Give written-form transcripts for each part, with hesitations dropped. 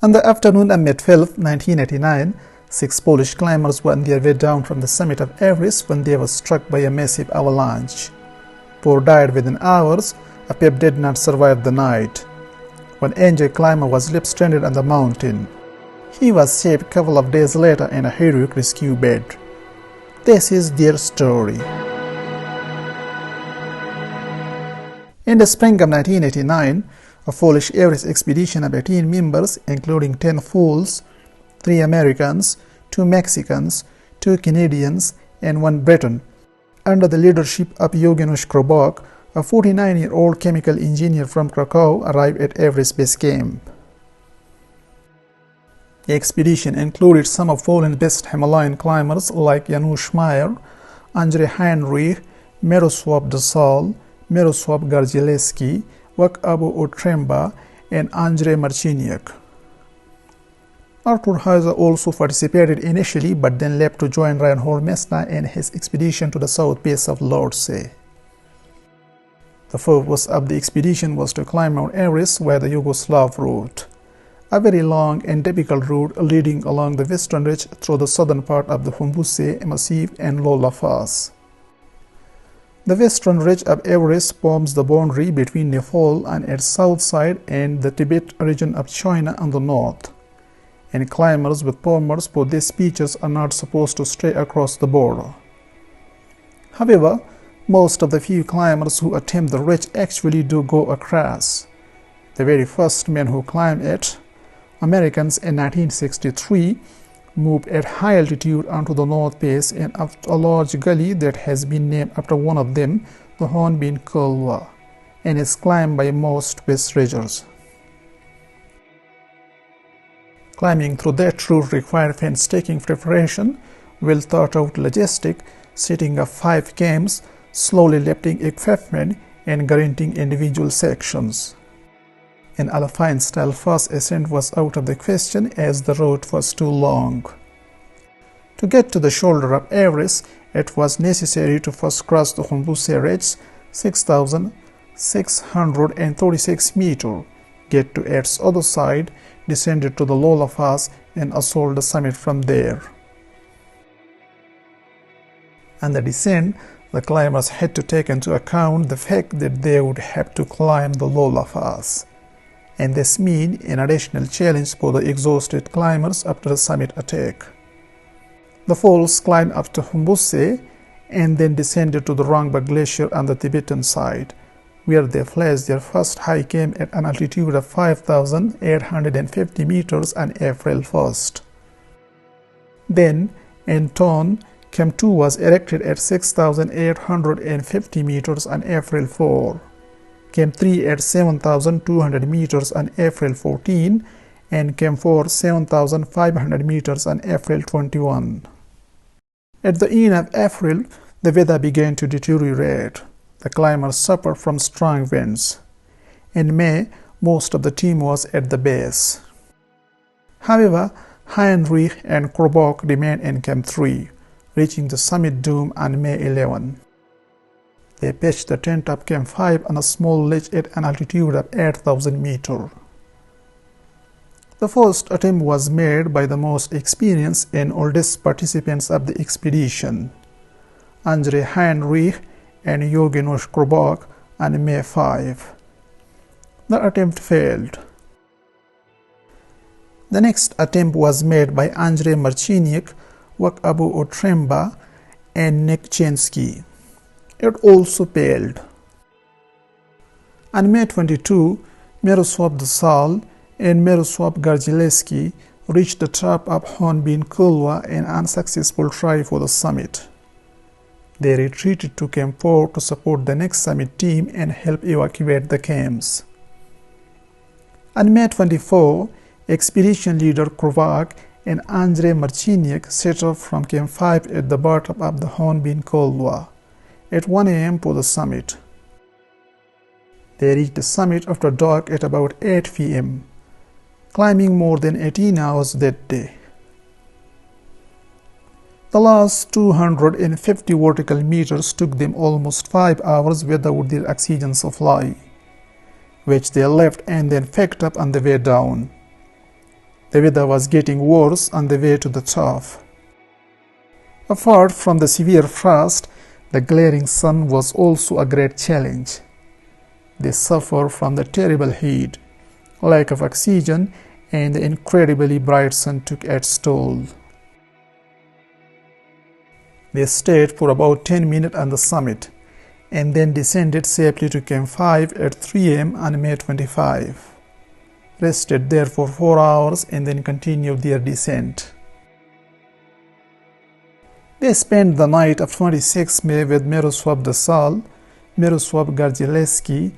On the afternoon of May 12, 1989, 6 Polish climbers were on their way down from the summit of Everest when they were struck by a massive avalanche. 4 died within hours. A 5th did not survive the night. One injured climber was left stranded on the mountain. He was saved a couple of days later in a heroic rescue bed. This is their story. In the spring of 1989, a Polish Everest expedition of 18 members, including 10 Poles, 3 Americans, 2 Mexicans, 2 Canadians, and 1 Briton, under the leadership of Janusz Krobak, a 49-year-old chemical engineer from Krakow, arrived at Everest Base Camp. The expedition included some of Poland's best Himalayan climbers like Janusz Meyer, Andrzej Heinrich, Mirosław Dosal, Mirosław Gardzielewski, Khumbu and Rongbuk, and Andrzej Marciniak. Artur Heiser also participated initially but then left to join Reinhold Messner and his expedition to the south base of Lhotse. The purpose of the expedition was to climb Mount Everest via the Yugoslav route, a very long and difficult route leading along the western ridge through the southern part of the Khumbu Massif and Lola Pass. The western ridge of Everest forms the boundary between Nepal on its south side and the Tibet region of China on the north, and climbers with permits for these features are not supposed to stray across the border. However, most of the few climbers who attempt the ridge actually do go across. The very first men who climbed it, Americans in 1963, moved at high altitude onto the north face and up a large gully that has been named after one of them, the Hornbeam Kulwa, and is climbed by most West Ridgers. Climbing through that route required painstaking preparation, well thought out logistic, setting up 5 camps, slowly lifting equipment, and guaranteeing individual sections. An alpine-style fast ascent was out of the question as the route was too long. To get to the shoulder of Everest, it was necessary to first cross the Khumbu Ridge, 6,636 meters, get to its other side, descend to the Lola Pass, and assault the summit from there. On the descent, the climbers had to take into account the fact that they would have to climb the Lola Pass, and this meant an additional challenge for the exhausted climbers after the summit attack. The Poles climbed up to Khumbu and then descended to the Rongbuk glacier on the Tibetan side, where they placed their first high camp at an altitude of 5,850 meters on April 1st. Then, in turn, Camp 2 was erected at 6,850 meters on April 4, Camp 3 at 7,200 meters on April 14, and Camp 4 7,500 meters on April 21. At the end of April, the weather began to deteriorate. The climbers suffered from strong winds. In May, most of the team was at the base. However, Heinrich and Krobak remained in Camp 3, reaching the summit dome on May 11. They pitched the tent of Camp 5 on a small ledge at an altitude of 8,000 meters. The first attempt was made by the most experienced and oldest participants of the expedition, Andrzej Heinrich and Janusz Krobak, on May 5. The attempt failed. The next attempt was made by Andrzej Marciniak, Khumbu and Rongbuk, and Nick Chensky. It also failed. On May 22, Mirosław Dosal and Mirosław Gardzielewski reached the top of Hornbeam Kulwa in an unsuccessful try for the summit. They retreated to Camp 4 to support the next summit team and help evacuate the camps. On May 24, expedition leader Krobak and Andrzej Marciniak set off from Camp 5 at the bottom of the Hornbeam Kulwa at 1 a.m. for the summit. They reached the summit after dark at about 8 p.m., climbing more than 18 hours that day. The last 250 vertical meters took them almost 5 hours without their oxygen supply, which they left and then picked up on the way down. The weather was getting worse on the way to the top. Apart from the severe frost, the glaring sun was also a great challenge. They suffered from the terrible heat, lack of oxygen, and the incredibly bright sun took its toll. They stayed for about 10 minutes on the summit, and then descended safely to Camp 5 at 3 am on May 25. Rested there for 4 hours and then continued their descent. They spent the night of 26 May with Miroslav Desal, Miroslav Gardzielewski,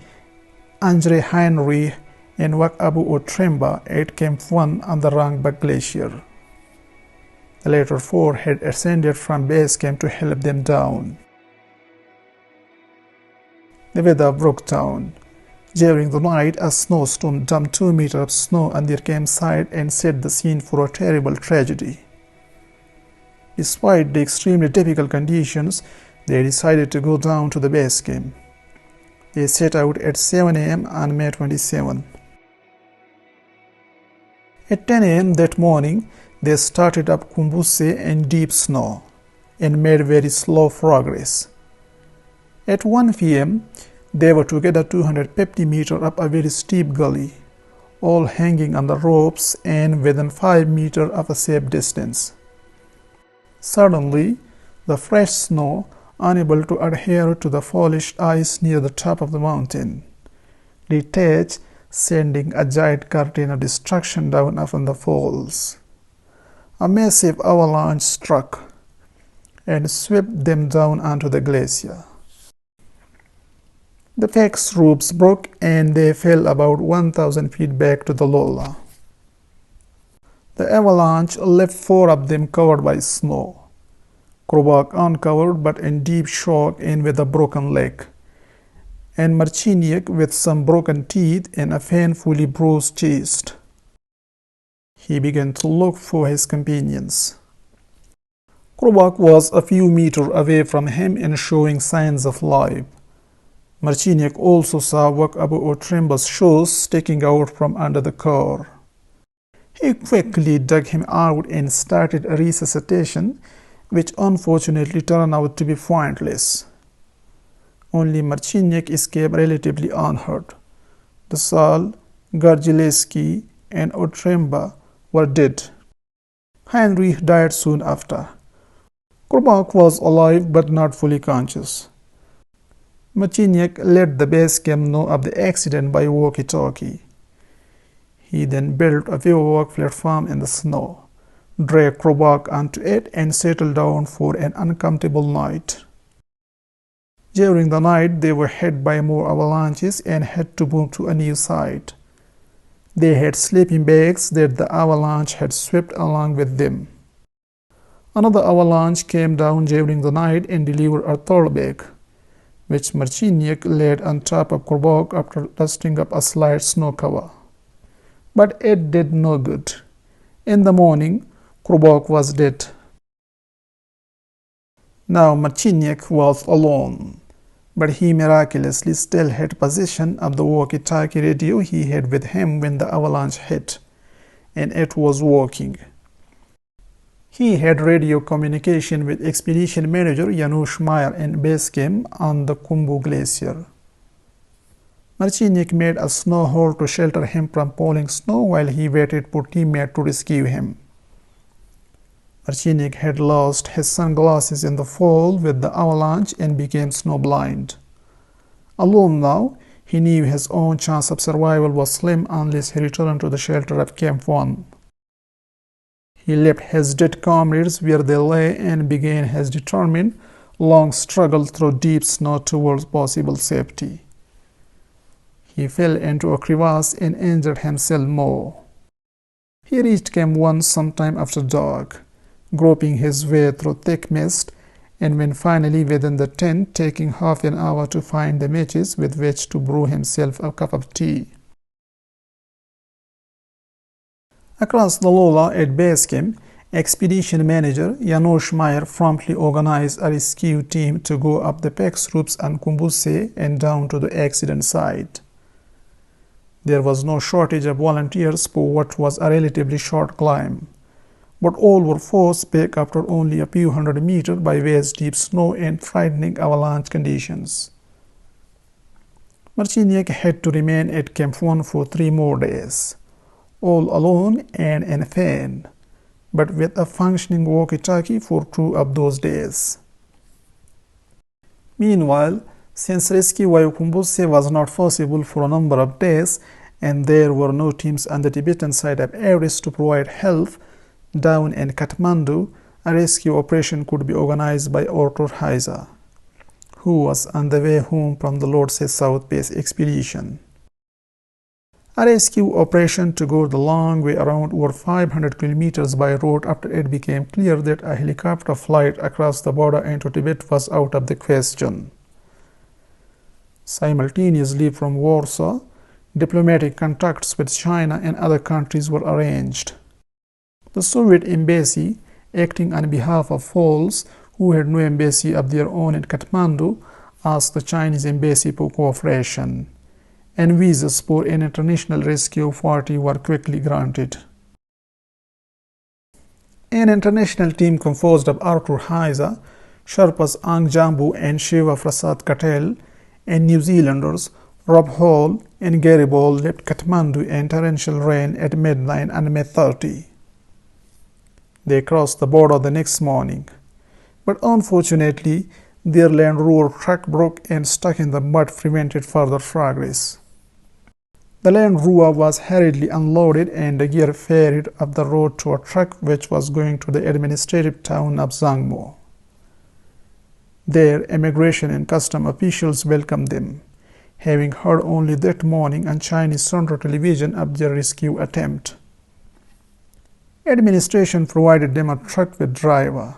Andrzej Heinrich, and Abu Otremba at Camp 1 on the Rongbuk Glacier. The latter four had ascended from base camp to help them down. The weather broke down. During the night, a snowstorm dumped 2 meters of snow on their campsite and set the scene for a terrible tragedy. Despite the extremely difficult conditions, they decided to go down to the base camp. They set out at 7 am on May 27. At 10 am that morning, they started up Khumbu in deep snow and made very slow progress. At 1 p.m., they were together 250 meters up a very steep gully, all hanging on the ropes and within 5 meters of a safe distance. Suddenly, the fresh snow, unable to adhere to the polished ice near the top of the mountain, detached, sending a giant curtain of destruction down upon the falls. A massive avalanche struck and swept them down onto the glacier. The pack's ropes broke and they fell about 1,000 feet back to the Lola. The avalanche left 4 of them covered by snow. Rongbuk uncovered but in deep shock and with a broken leg, and Marciniak with some broken teeth and a painfully bruised chest. He began to look for his companions. Rongbuk was a few meters away from him and showing signs of life. Marciniak also saw Abu Otremba's shoes sticking out from under the car. He quickly dug him out and started a resuscitation, which unfortunately turned out to be pointless. Only Marciniak escaped relatively unhurt. Desal, Gardzielewski, and Otremba were dead. Heinrich died soon after. Rongbuk was alive but not fully conscious. Marciniak let the base camp know of the accident by walkie-talkie. He then built a bivouac platform in the snow, dragged Rongbuk onto it, and settled down for an uncomfortable night. During the night, they were hit by more avalanches and had to move to a new site. They had sleeping bags that the avalanche had swept along with them. Another avalanche came down during the night and delivered a third bag, which Marciniak laid on top of Rongbuk after dusting up a slight snow cover. But it did no good. In the morning, Rongbuk was dead. Now Marciniak was alone, but he miraculously still had possession of the walkie-talkie radio he had with him when the avalanche hit, and it was working. He had radio communication with expedition manager Janusz Meyer in base camp on the Khumbu Glacier. Marciniak made a snow hole to shelter him from falling snow while he waited for teammates to rescue him. Marciniak had lost his sunglasses in the fall with the avalanche and became snowblind. Alone now, he knew his own chance of survival was slim unless he returned to the shelter of Camp 1. He left his dead comrades where they lay and began his determined, long struggle through deep snow towards possible safety. He fell into a crevasse and injured himself more. He reached Camp 1 sometime after dark, groping his way through thick mist, and when finally within the tent, taking half an hour to find the matches with which to brew himself a cup of tea. Across the Lola at base camp, expedition manager Janusz Meyer promptly organized a rescue team to go up the pack slopes on Khumbu and down to the accident site. There was no shortage of volunteers for what was a relatively short climb, but all were forced back after only a few hundred meters by waist-deep snow and frightening avalanche conditions. Marciniak had to remain at Camp 1 for 3 more days, all alone and in a fan, but with a functioning walkie-talkie for 2 of those days. Meanwhile, since rescue via Khumbu was not possible for a number of days, and there were no teams on the Tibetan side of Everest to provide help down in Kathmandu, a rescue operation could be organized by Arthur Heiser, who was on the way home from the Lhotse South Base expedition. A rescue operation to go the long way around over 500 kilometers by road after it became clear that a helicopter flight across the border into Tibet was out of the question. Simultaneously from Warsaw, diplomatic contacts with China and other countries were arranged. The Soviet embassy, acting on behalf of Poles who had no embassy of their own in Kathmandu, asked the Chinese embassy for cooperation, and visas for an international rescue party were quickly granted. An international team composed of Arthur Heiser, Sherpas Ang Jambu and Shiva Prasad Katel, and New Zealanders Rob Hall and Gary Ball left Kathmandu in torrential rain at midnight on May 30. They crossed the border the next morning, but unfortunately their Land Rover truck broke and stuck in the mud prevented further progress. The Land Rover was hurriedly unloaded and the gear ferried up the road to a truck which was going to the administrative town of Zangmo. There, immigration and custom officials welcomed them, having heard only that morning on Chinese Central Television of their rescue attempt. Administration provided them a truck with driver.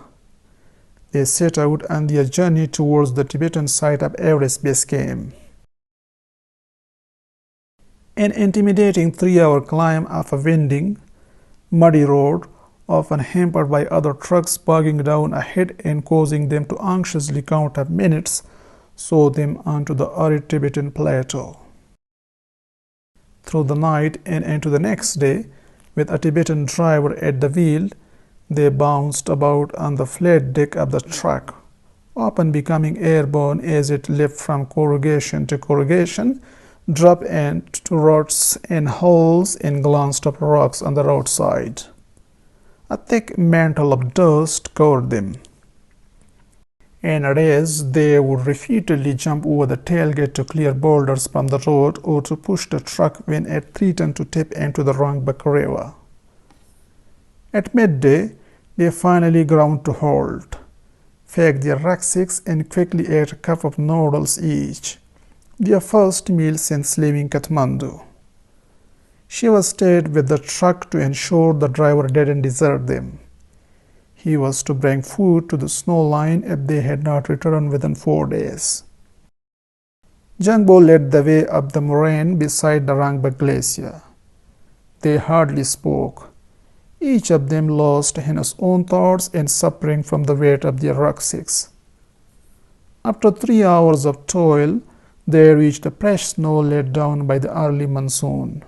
They set out on their journey towards the Tibetan site of Everest Base Camp. An intimidating 3-hour climb of a winding, muddy road, often hampered by other trucks bogging down ahead and causing them to anxiously count up minutes, saw them onto the arid Tibetan plateau. Through the night and into the next day, with a Tibetan driver at the wheel, they bounced about on the flat deck of the truck, often becoming airborne as it leapt from corrugation to corrugation, dropped into ruts and holes and glanced up rocks on the roadside. A thick mantle of dust covered them. In a race, they would repeatedly jump over the tailgate to clear boulders from the road or to push the truck when it threatened to tip into the Rongbuk River. At midday, they finally ground to halt, packed their rucksacks and quickly ate a cup of noodles each, their first meal since leaving Kathmandu. Shiva stayed with the truck to ensure the driver didn't desert them. He was to bring food to the snow line if they had not returned within 4 days. Jangbo led the way up the moraine beside the Rongbuk glacier. They hardly spoke, each of them lost in his own thoughts and suffering from the weight of their rucksacks. After 3 hours of toil, they reached the fresh snow laid down by the early monsoon.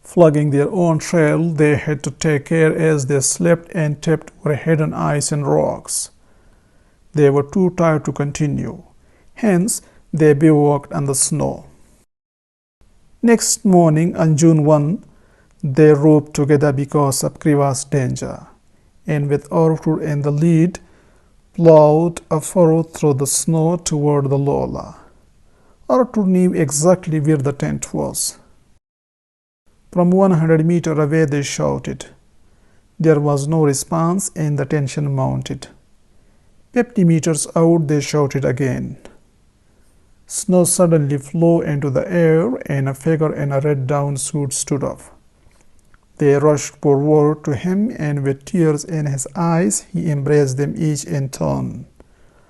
Flogging their own trail, they had to take care as they slept and tripped over hidden ice and rocks. They were too tired to continue. Hence, they bivouacked on the snow. Next morning, on June 1, they roped together because of crevasse danger, and with Arthur in the lead, plowed a furrow through the snow toward the Lola. Arthur knew exactly where the tent was. From 100 meters away they shouted. There was no response and the tension mounted. 50 meters out they shouted again. Snow suddenly flew into the air and a figure in a red down suit stood up. They rushed forward to him and with tears in his eyes he embraced them each in turn,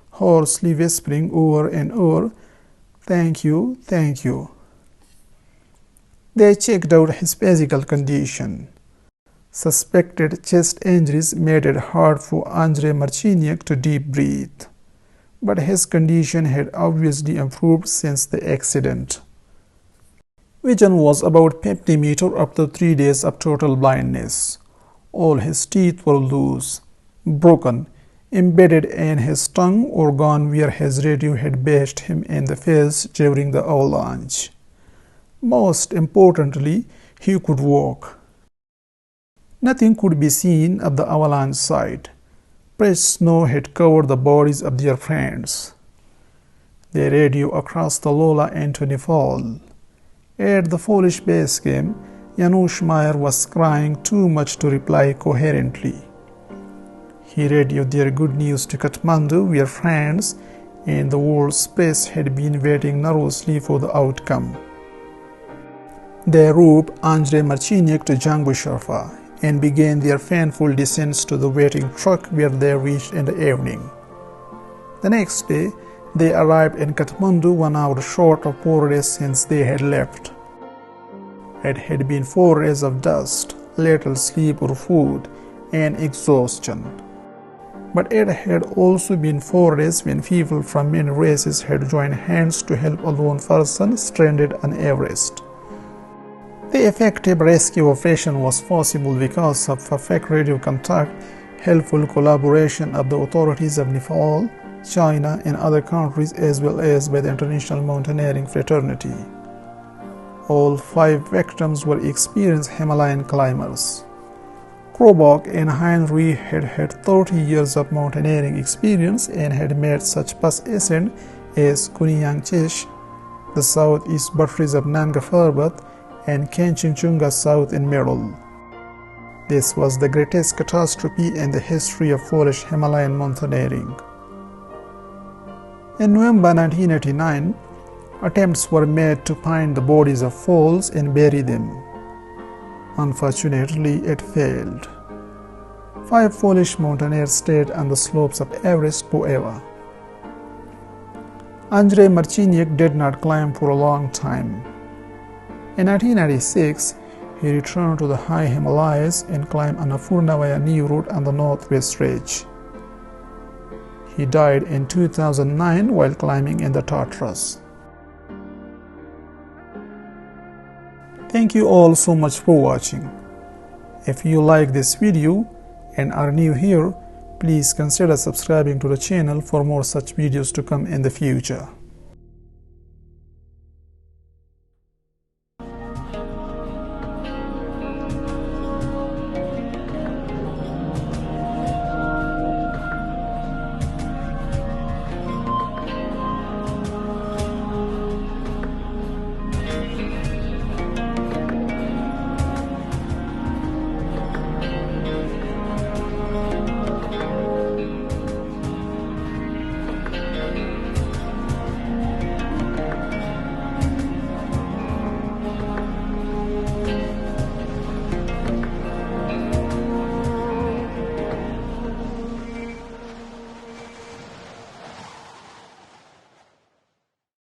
hoarsely whispering over and over, "Thank you, thank you." They checked out his physical condition. Suspected chest injuries made it hard for Andrei Marciniak to deep breathe, but his condition had obviously improved since the accident. Vision was about 50 meters after 3 days of total blindness. All his teeth were loose, broken, embedded in his tongue or gone where his radio had bashed him in the face during the avalanche. Most importantly, he could walk. Nothing could be seen at the avalanche site. Fresh snow had covered the bodies of their friends. They radio across the Lola Antony Fall. At the Polish base camp, Janusz Meyer was crying too much to reply coherently. He radioed their good news to Kathmandu, where friends and the world's press had been waiting nervously for the outcome. They roped Andrei Marciniak to Jangbu Sherpa and began their painful descents to the waiting truck where they reached in the evening. The next day, they arrived in Kathmandu 1 hour short of 4 days since they had left. It had been 4 days of dust, little sleep or food, and exhaustion. But it had also been 4 days when people from many races had joined hands to help a lone person stranded on Everest. The effective rescue operation was possible because of perfect radio contact, helpful collaboration of the authorities of Nepal, China, and other countries, as well as by the international mountaineering fraternity. All 5 victims were experienced Himalayan climbers. Krobok and Heinrich had had 30 years of mountaineering experience and had made such pass ascent as Kunyangchish, the southeast buttress of Nanga Parbat, and Kanchenjunga south in Merul. This was the greatest catastrophe in the history of Polish Himalayan mountaineering. In November 1989, attempts were made to find the bodies of falls and bury them. Unfortunately, it failed. 5 Polish mountaineers stayed on the slopes of Everest forever. Andrei Marciniak did not climb for a long time. In 1996, he returned to the high Himalayas and climbed Annapurna via new route on the northwest ridge. He died in 2009 while climbing in the Tatras. Thank you all so much for watching. If you like this video and are new here, please consider subscribing to the channel for more such videos to come in the future.